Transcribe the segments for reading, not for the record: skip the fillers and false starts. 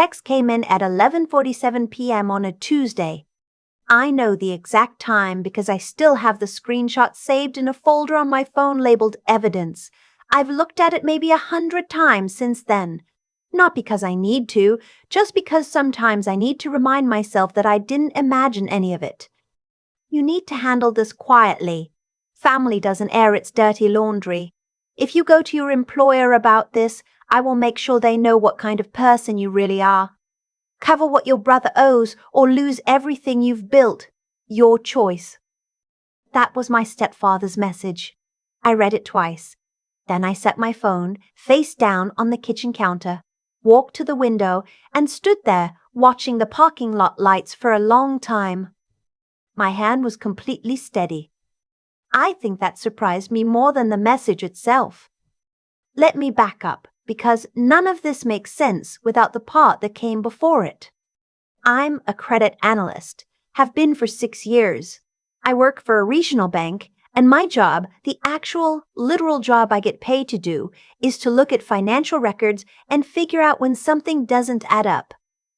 Text came in at 11:47 p.m. on a Tuesday. I know the exact time because I still have the screenshot saved in a folder on my phone labeled Evidence. I've looked at it maybe 100 times since then. Not because I need to, just because sometimes I need to remind myself that I didn't imagine any of it. You need to handle this quietly. Family doesn't air its dirty laundry. If you go to your employer about this, I will make sure they know what kind of person you really are. Cover what your brother owes or lose everything you've built. Your choice. That was my stepfather's message. I read it twice. Then I set my phone face down on the kitchen counter, walked to the window, and stood there watching the parking lot lights for a long time. My hand was completely steady. I think that surprised me more than the message itself. Let me back up, because none of this makes sense without the part that came before it. I'm a credit analyst, have been for 6 years. I work for a regional bank, and my job, the actual, literal job I get paid to do, is to look at financial records and figure out when something doesn't add up.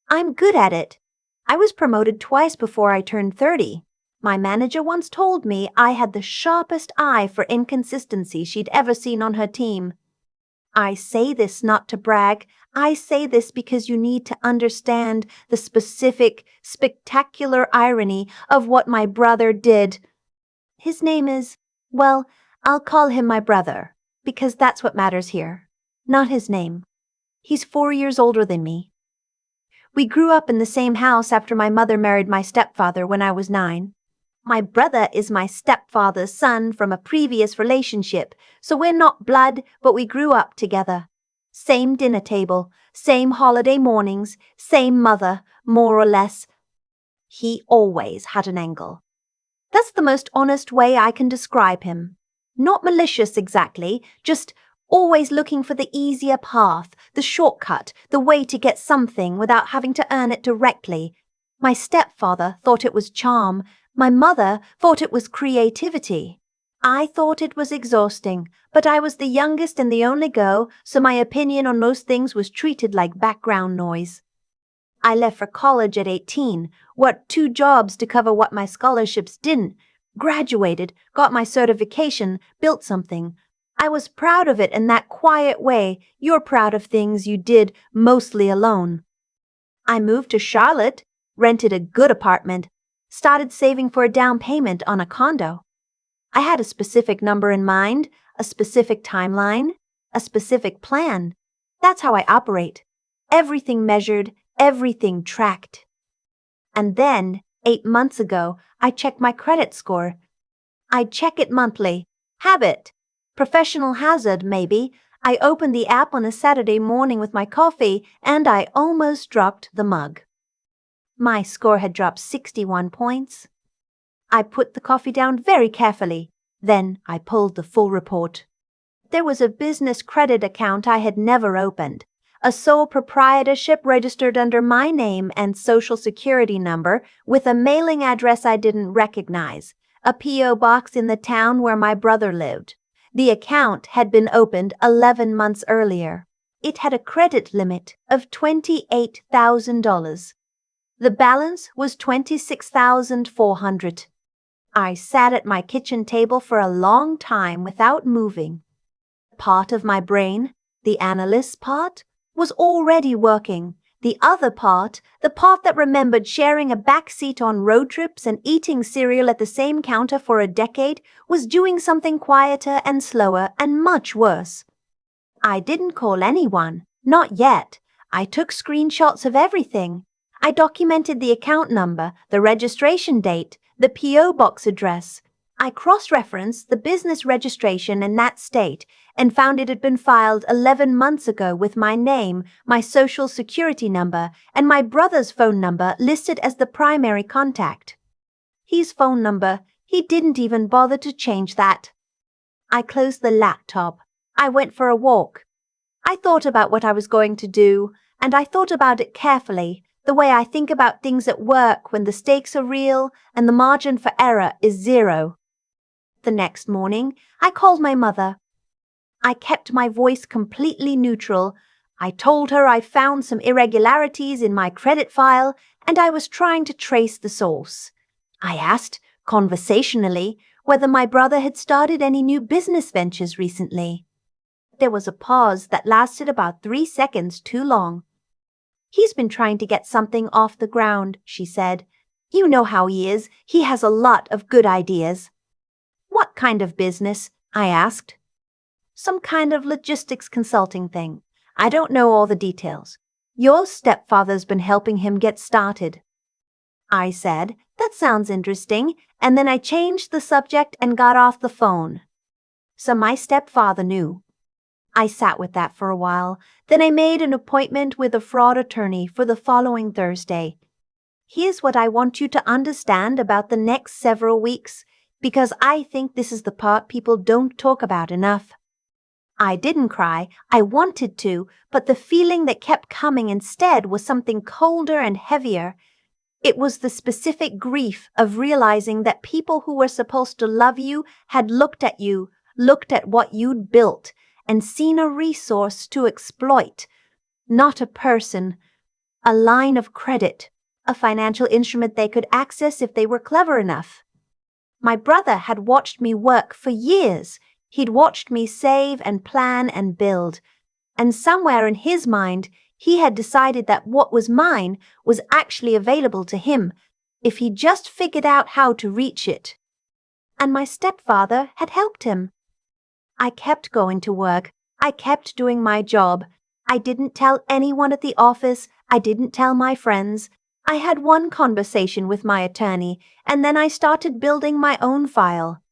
I'm good at it. I was promoted twice before I turned 30. My manager once told me I had the sharpest eye for inconsistency she'd ever seen on her team. I say this not to brag. I say this because you need to understand the specific, spectacular irony of what my brother did. His name is, well, I'll call him my brother, because that's what matters here, not his name. He's 4 years older than me. We grew up in the same house after my mother married my stepfather when I was 9. My brother is my stepfather's son from a previous relationship, so we're not blood, but we grew up together. Same dinner table, same holiday mornings, same mother, more or less. He always had an angle. That's the most honest way I can describe him. Not malicious exactly, just always looking for the easier path, the shortcut, the way to get something without having to earn it directly. My stepfather thought it was charm. My mother thought it was creativity. I thought it was exhausting, but I was the youngest and the only girl, so my opinion on most things was treated like background noise. I left for college at 18, worked 2 jobs to cover what my scholarships didn't, graduated, got my certification, built something. I was proud of it in that quiet way you're proud of things you did mostly alone. I moved to Charlotte, rented a good apartment, started saving for a down payment on a condo. I had a specific number in mind, a specific timeline, a specific plan. That's how I operate. Everything measured, everything tracked. And then, 8 months ago, I checked my credit score. I check it monthly. Habit. Professional hazard, maybe. I opened the app on a Saturday morning with my coffee, and I almost dropped the mug. My score had dropped 61 points. I put the coffee down very carefully. Then I pulled the full report. There was a business credit account I had never opened, a sole proprietorship registered under my name and social security number with a mailing address I didn't recognize, a P.O. box in the town where my brother lived. The account had been opened 11 months earlier. It had a credit limit of $28,000. The balance was $26,400. I sat at my kitchen table for a long time without moving. Part of my brain, the analyst part, was already working. The other part, the part that remembered sharing a back seat on road trips and eating cereal at the same counter for a decade, was doing something quieter and slower and much worse. I didn't call anyone, not yet. I took screenshots of everything. I documented the account number, the registration date, the P.O. box address. I cross-referenced the business registration in that state and found it had been filed 11 months ago with my name, my social security number, and my brother's phone number listed as the primary contact. His phone number, he didn't even bother to change that. I closed the laptop. I went for a walk. I thought about what I was going to do, and I thought about it carefully, the way I think about things at work when the stakes are real and the margin for error is 0. The next morning, I called my mother. I kept my voice completely neutral. I told her I found some irregularities in my credit file and I was trying to trace the source. I asked, conversationally, whether my brother had started any new business ventures recently. There was a pause that lasted about 3 seconds too long. "He's been trying to get something off the ground," she said. "You know how he is. He has a lot of good ideas." "What kind of business?" I asked. "Some kind of logistics consulting thing. I don't know all the details. Your stepfather's been helping him get started." I said, "That sounds interesting," and then I changed the subject and got off the phone. So my stepfather knew. I sat with that for a while. Then I made an appointment with a fraud attorney for the following Thursday. Here's what I want you to understand about the next several weeks, because I think this is the part people don't talk about enough. I didn't cry. I wanted to, but the feeling that kept coming instead was something colder and heavier. It was the specific grief of realizing that people who were supposed to love you had looked at you, looked at what you'd built, and seen a resource to exploit. Not a person, a line of credit, a financial instrument they could access if they were clever enough. My brother had watched me work for years. He'd watched me save and plan and build. And somewhere in his mind, he had decided that what was mine was actually available to him if he just figured out how to reach it. And my stepfather had helped him. I kept going to work. I kept doing my job. I didn't tell anyone at the office. I didn't tell my friends. I had one conversation with my attorney, and then I started building my own file.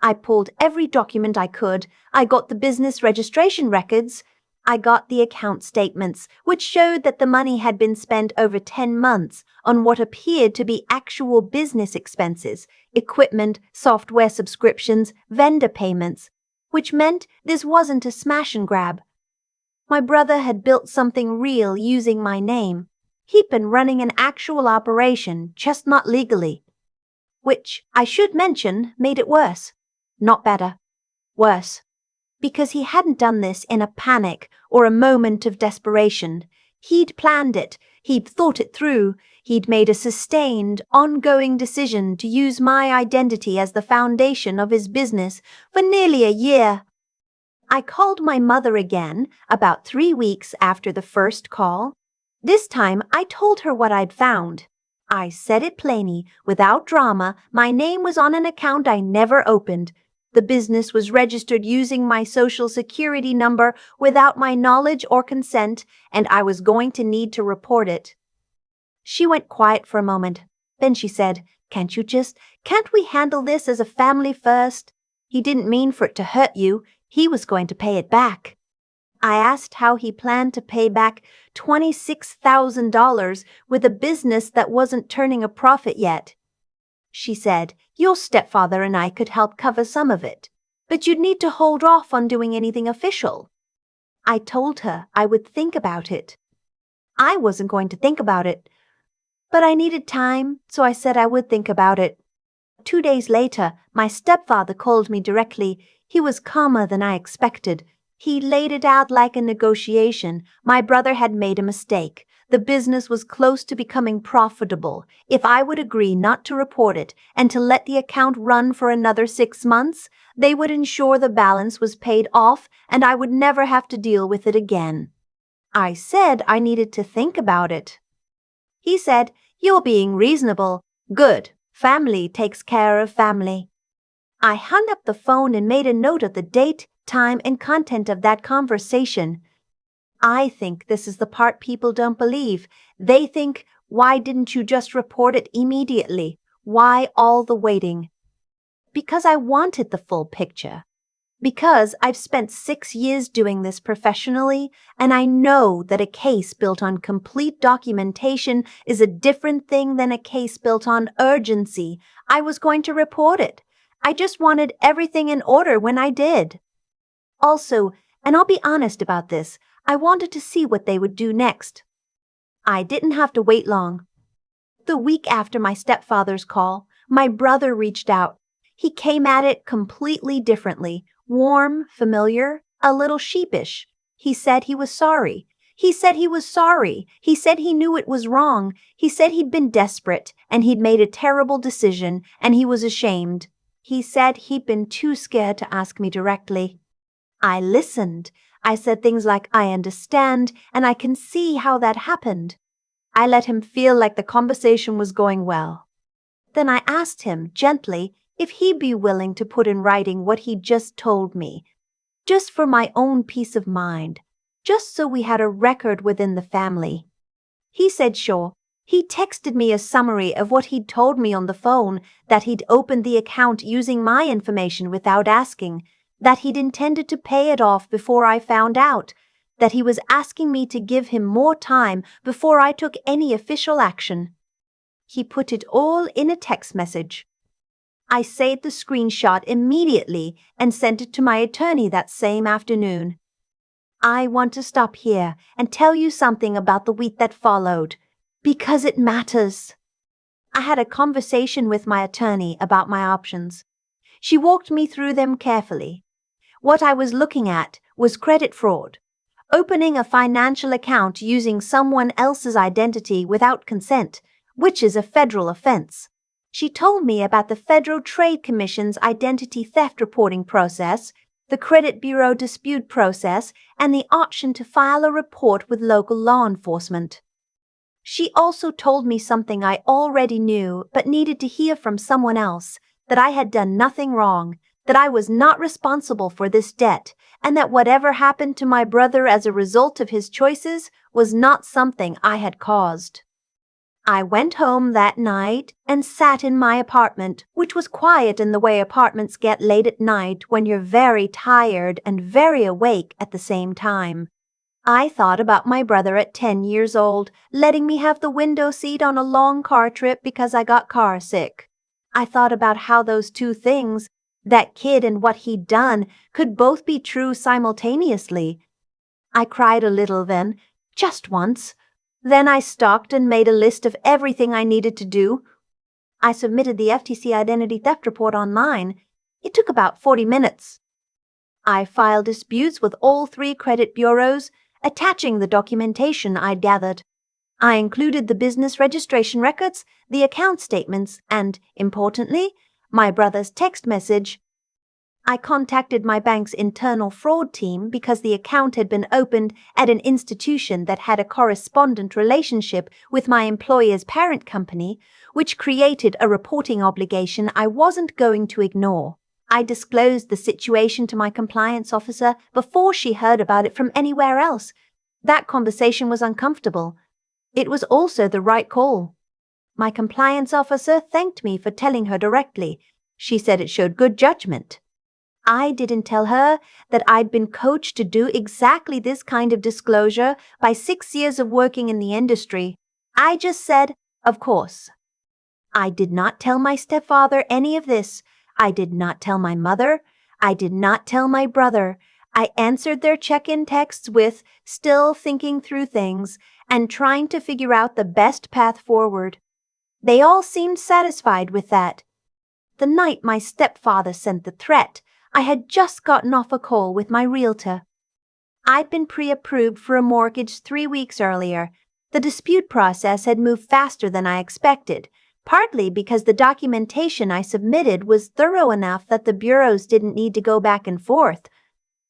I pulled every document I could. I got the business registration records. I got the account statements, which showed that the money had been spent over 10 months on what appeared to be actual business expenses, equipment, software subscriptions, vendor payments, which meant this wasn't a smash and grab. My brother had built something real using my name. He'd been running an actual operation, just not legally. Which, I should mention, made it worse. Not better. Worse. Because he hadn't done this in a panic or a moment of desperation. He'd planned it. He'd thought it through. He'd made a sustained, ongoing decision to use my identity as the foundation of his business for nearly a year. I called my mother again about 3 weeks after the first call. This time I told her what I'd found. I said it plainly, without drama. My name was on an account I never opened. The business was registered using my social security number without my knowledge or consent, and I was going to need to report it. She went quiet for a moment. Then she said, can't we handle this as a family first? He didn't mean for it to hurt you. He was going to pay it back." I asked how he planned to pay back $26,000 with a business that wasn't turning a profit yet. She said, "Your stepfather and I could help cover some of it, but you'd need to hold off on doing anything official." I told her I would think about it. I wasn't going to think about it, but I needed time, so I said I would think about it. 2 days later, my stepfather called me directly. He was calmer than I expected. He laid it out like a negotiation. My brother had made a mistake. The business was close to becoming profitable. If I would agree not to report it and to let the account run for another 6 months, they would ensure the balance was paid off and I would never have to deal with it again. I said I needed to think about it. He said, "You're being reasonable. Good. Family takes care of family." I hung up the phone and made a note of the date, time, and content of that conversation. I think this is the part people don't believe. They think, why didn't you just report it immediately? Why all the waiting? Because I wanted the full picture. Because I've spent 6 years doing this professionally, and I know that a case built on complete documentation is a different thing than a case built on urgency. I was going to report it. I just wanted everything in order when I did. Also, and I'll be honest about this, I wanted to see what they would do next. I didn't have to wait long. The week after my stepfather's call, my brother reached out. He came at it completely differently, warm, familiar, a little sheepish. He said he was sorry. He said he was sorry. He said he knew it was wrong. He said he'd been desperate and he'd made a terrible decision and he was ashamed. He said he'd been too scared to ask me directly. I listened. I said things like, I understand, and I can see how that happened. I let him feel like the conversation was going well. Then I asked him, gently, if he'd be willing to put in writing what he'd just told me, just for my own peace of mind, just so we had a record within the family. He said sure. He texted me a summary of what he'd told me on the phone, that he'd opened the account using my information without asking, that he'd intended to pay it off before I found out, that he was asking me to give him more time before I took any official action. He put it all in a text message. I saved the screenshot immediately and sent it to my attorney that same afternoon. I want to stop here and tell you something about the week that followed, because it matters. I had a conversation with my attorney about my options. She walked me through them carefully. What I was looking at was credit fraud, opening a financial account using someone else's identity without consent, which is a federal offense. She told me about the Federal Trade Commission's identity theft reporting process, the credit bureau dispute process, and the option to file a report with local law enforcement. She also told me something I already knew but needed to hear from someone else, that I had done nothing wrong, that I was not responsible for this debt, and that whatever happened to my brother as a result of his choices was not something I had caused. I went home that night and sat in my apartment, which was quiet in the way apartments get late at night when you're very tired and very awake at the same time. I thought about my brother at 10 years old, letting me have the window seat on a long car trip because I got car sick. I thought about how those two things, that kid and what he'd done, could both be true simultaneously. I cried a little then, just once. Then I stopped and made a list of everything I needed to do. I submitted the FTC identity theft report online. It took about 40 minutes. I filed disputes with all 3 credit bureaus, attaching the documentation I'd gathered. I included the business registration records, the account statements, and, importantly, my brother's text message. I contacted my bank's internal fraud team because the account had been opened at an institution that had a correspondent relationship with my employer's parent company, which created a reporting obligation I wasn't going to ignore. I disclosed the situation to my compliance officer before she heard about it from anywhere else. That conversation was uncomfortable. It was also the right call. My compliance officer thanked me for telling her directly. She said it showed good judgment. I didn't tell her that I'd been coached to do exactly this kind of disclosure by 6 years of working in the industry. I just said, of course. I did not tell my stepfather any of this. I did not tell my mother. I did not tell my brother. I answered their check-in texts with, still thinking through things and trying to figure out the best path forward. They all seemed satisfied with that. The night my stepfather sent the threat, I had just gotten off a call with my realtor. I'd been pre-approved for a mortgage 3 weeks earlier. The dispute process had moved faster than I expected, partly because the documentation I submitted was thorough enough that the bureaus didn't need to go back and forth.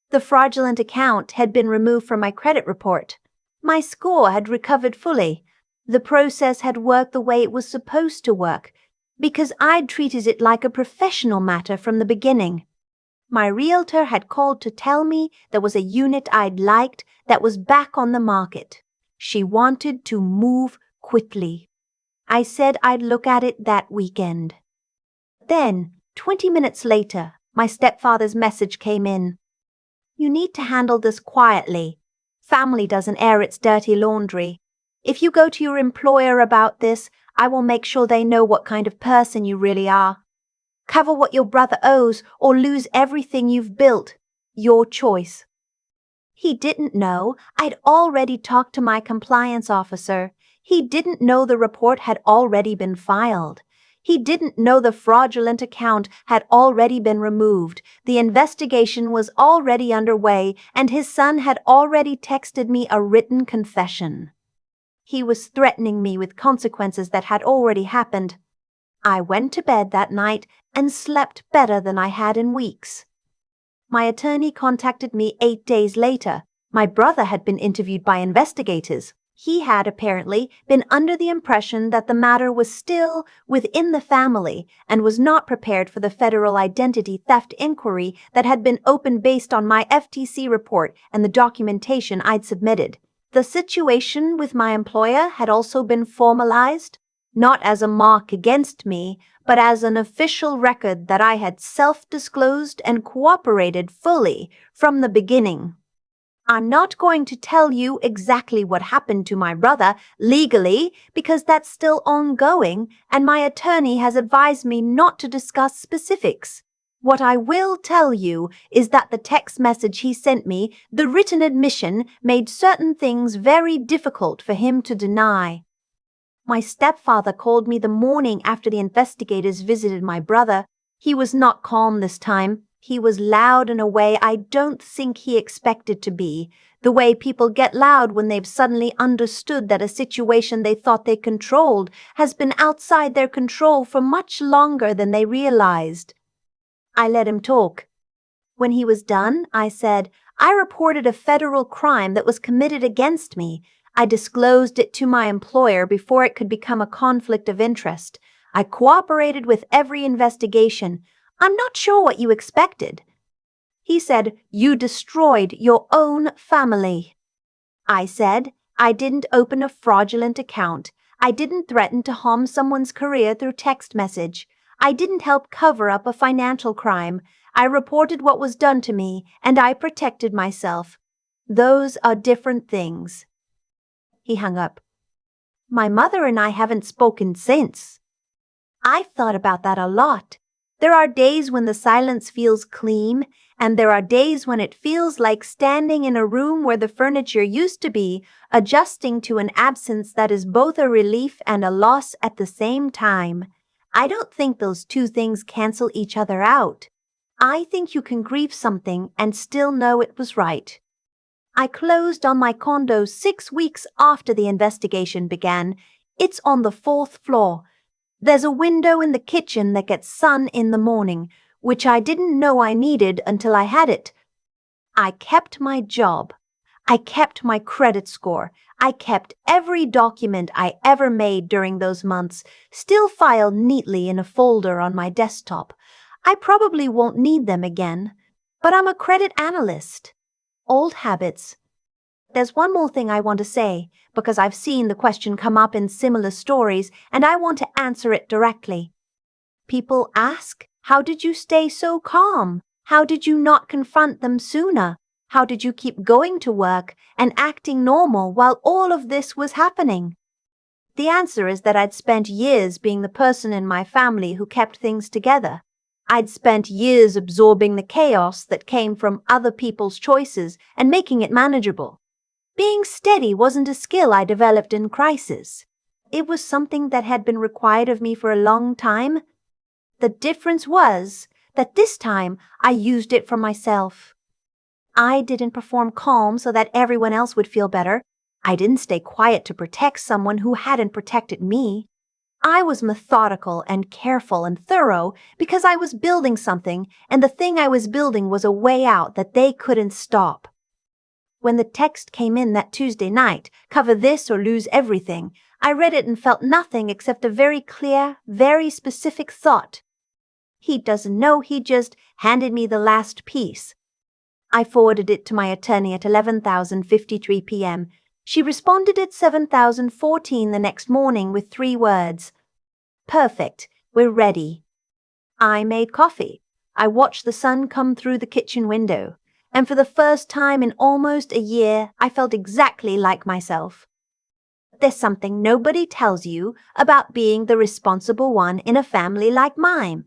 The fraudulent account had been removed from my credit report. My score had recovered fully. The process had worked the way it was supposed to work, because I'd treated it like a professional matter from the beginning. My realtor had called to tell me there was a unit I'd liked that was back on the market. She wanted to move quickly. I said I'd look at it that weekend. Then, 20 minutes later, my stepfather's message came in. You need to handle this quietly. Family doesn't air its dirty laundry. If you go to your employer about this, I will make sure they know what kind of person you really are. Cover what your brother owes or lose everything you've built. Your choice. He didn't know I'd already talked to my compliance officer. He didn't know the report had already been filed. He didn't know the fraudulent account had already been removed. The investigation was already underway, and his son had already texted me a written confession. He was threatening me with consequences that had already happened. I went to bed that night and slept better than I had in weeks. My attorney contacted me 8 days later. My brother had been interviewed by investigators. He had apparently been under the impression that the matter was still within the family and was not prepared for the federal identity theft inquiry that had been opened based on my FTC report and the documentation I'd submitted. The situation with my employer had also been formalized, not as a mark against me, but as an official record that I had self-disclosed and cooperated fully from the beginning. I'm not going to tell you exactly what happened to my brother legally because that's still ongoing, and my attorney has advised me not to discuss specifics. What I will tell you is that the text message he sent me, the written admission, made certain things very difficult for him to deny. My stepfather called me the morning after the investigators visited my brother. He was not calm this time. He was loud in a way I don't think he expected to be, the way people get loud when they've suddenly understood that a situation they thought they controlled has been outside their control for much longer than they realized. I let him talk. When he was done, I said, I reported a federal crime that was committed against me. I disclosed it to my employer before it could become a conflict of interest. I cooperated with every investigation. I'm not sure what you expected. He said, you destroyed your own family. I said, I didn't open a fraudulent account. I didn't threaten to harm someone's career through text message. I didn't help cover up a financial crime. I reported what was done to me, and I protected myself. Those are different things. He hung up. My mother and I haven't spoken since. I've thought about that a lot. There are days when the silence feels clean, and there are days when it feels like standing in a room where the furniture used to be, adjusting to an absence that is both a relief and a loss at the same time. I don't think those two things cancel each other out. I think you can grieve something and still know it was right. I closed on my condo 6 weeks after the investigation began. It's on the 4th floor. There's a window in the kitchen that gets sun in the morning, which I didn't know I needed until I had it. I kept my job. I kept my credit score. I kept every document I ever made during those months, still filed neatly in a folder on my desktop. I probably won't need them again, but I'm a credit analyst. Old habits. There's one more thing I want to say, because I've seen the question come up in similar stories, and I want to answer it directly. People ask, how did you stay so calm? How did you not confront them sooner? How did you keep going to work and acting normal while all of this was happening? The answer is that I'd spent years being the person in my family who kept things together. I'd spent years absorbing the chaos that came from other people's choices and making it manageable. Being steady wasn't a skill I developed in crisis. It was something that had been required of me for a long time. The difference was that this time I used it for myself. I didn't perform calm so that everyone else would feel better. I didn't stay quiet to protect someone who hadn't protected me. I was methodical and careful and thorough because I was building something, and the thing I was building was a way out that they couldn't stop. When the text came in that Tuesday night, cover this or lose everything, I read it and felt nothing except a very clear, very specific thought. He doesn't know, he just handed me the last piece. I forwarded it to my attorney at 11:53 p.m. She responded at 7:14 the next morning with 3 words. Perfect, we're ready. I made coffee. I watched the sun come through the kitchen window. And for the first time in almost a year, I felt exactly like myself. There's something nobody tells you about being the responsible one in a family like mine.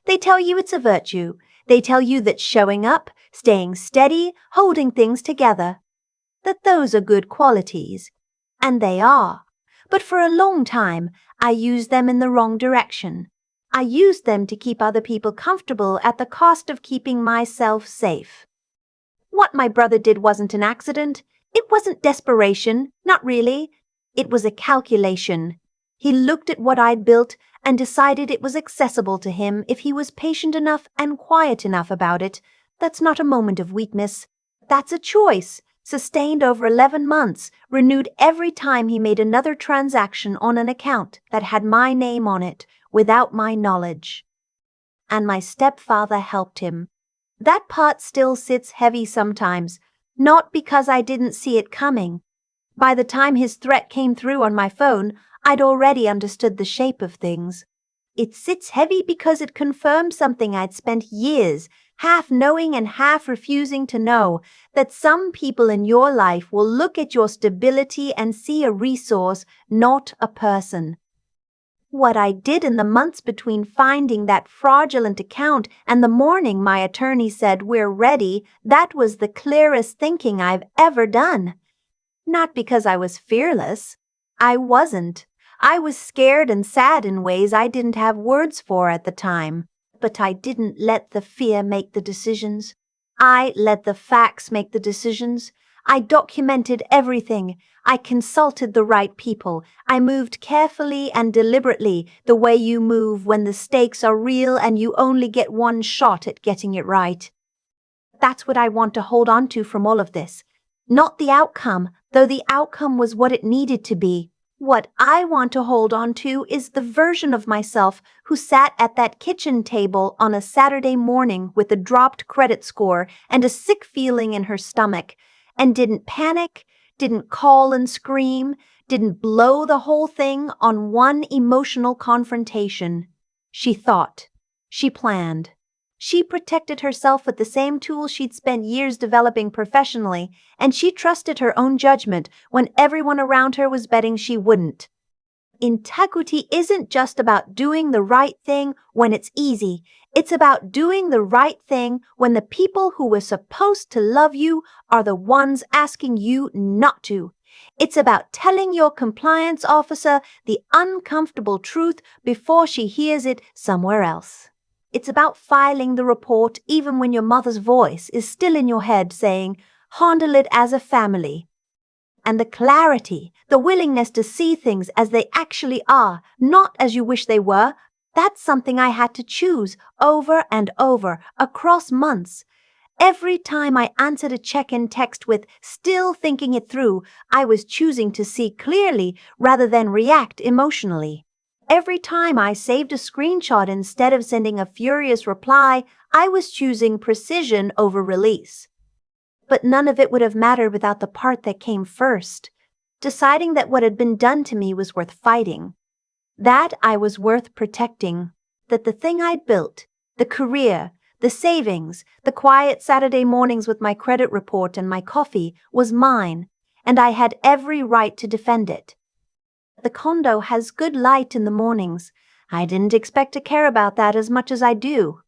They tell you it's a virtue. They tell you that showing up, staying steady, holding things together, that those are good qualities. And they are. But for a long time, I used them in the wrong direction. I used them to keep other people comfortable at the cost of keeping myself safe. What my brother did wasn't an accident. It wasn't desperation, not really. It was a calculation. He looked at what I'd built and decided it was accessible to him if he was patient enough and quiet enough about it. That's not a moment of weakness. That's a choice, sustained over 11 months, renewed every time he made another transaction on an account that had my name on it, without my knowledge. And my stepfather helped him. That part still sits heavy sometimes, not because I didn't see it coming. By the time his threat came through on my phone, I'd already understood the shape of things. It sits heavy because it confirmed something I'd spent years half knowing and half refusing to know, that some people in your life will look at your stability and see a resource, not a person. What I did in the months between finding that fraudulent account and the morning my attorney said we're ready, that was the clearest thinking I've ever done. Not because I was fearless. I wasn't. I was scared and sad in ways I didn't have words for at the time. But I didn't let the fear make the decisions. I let the facts make the decisions. I documented everything. I consulted the right people. I moved carefully and deliberately, the way you move when the stakes are real and you only get one shot at getting it right. That's what I want to hold on to from all of this. Not the outcome, though the outcome was what it needed to be. What I want to hold on to is the version of myself who sat at that kitchen table on a Saturday morning with a dropped credit score and a sick feeling in her stomach, and didn't panic, didn't call and scream, didn't blow the whole thing on one emotional confrontation. She thought. She planned. She protected herself with the same tools she'd spent years developing professionally, and she trusted her own judgment when everyone around her was betting she wouldn't. Integrity isn't just about doing the right thing when it's easy. It's about doing the right thing when the people who were supposed to love you are the ones asking you not to. It's about telling your compliance officer the uncomfortable truth before she hears it somewhere else. It's about filing the report even when your mother's voice is still in your head saying, handle it as a family. And the clarity, the willingness to see things as they actually are, not as you wish they were, that's something I had to choose over and over across months. Every time I answered a check-in text with "still thinking it through," I was choosing to see clearly rather than react emotionally. Every time I saved a screenshot instead of sending a furious reply, I was choosing precision over release. But none of it would have mattered without the part that came first, deciding that what had been done to me was worth fighting, that I was worth protecting, that the thing I'd built, the career, the savings, the quiet Saturday mornings with my credit report and my coffee, was mine, and I had every right to defend it. The condo has good light in the mornings. I didn't expect to care about that as much as I do.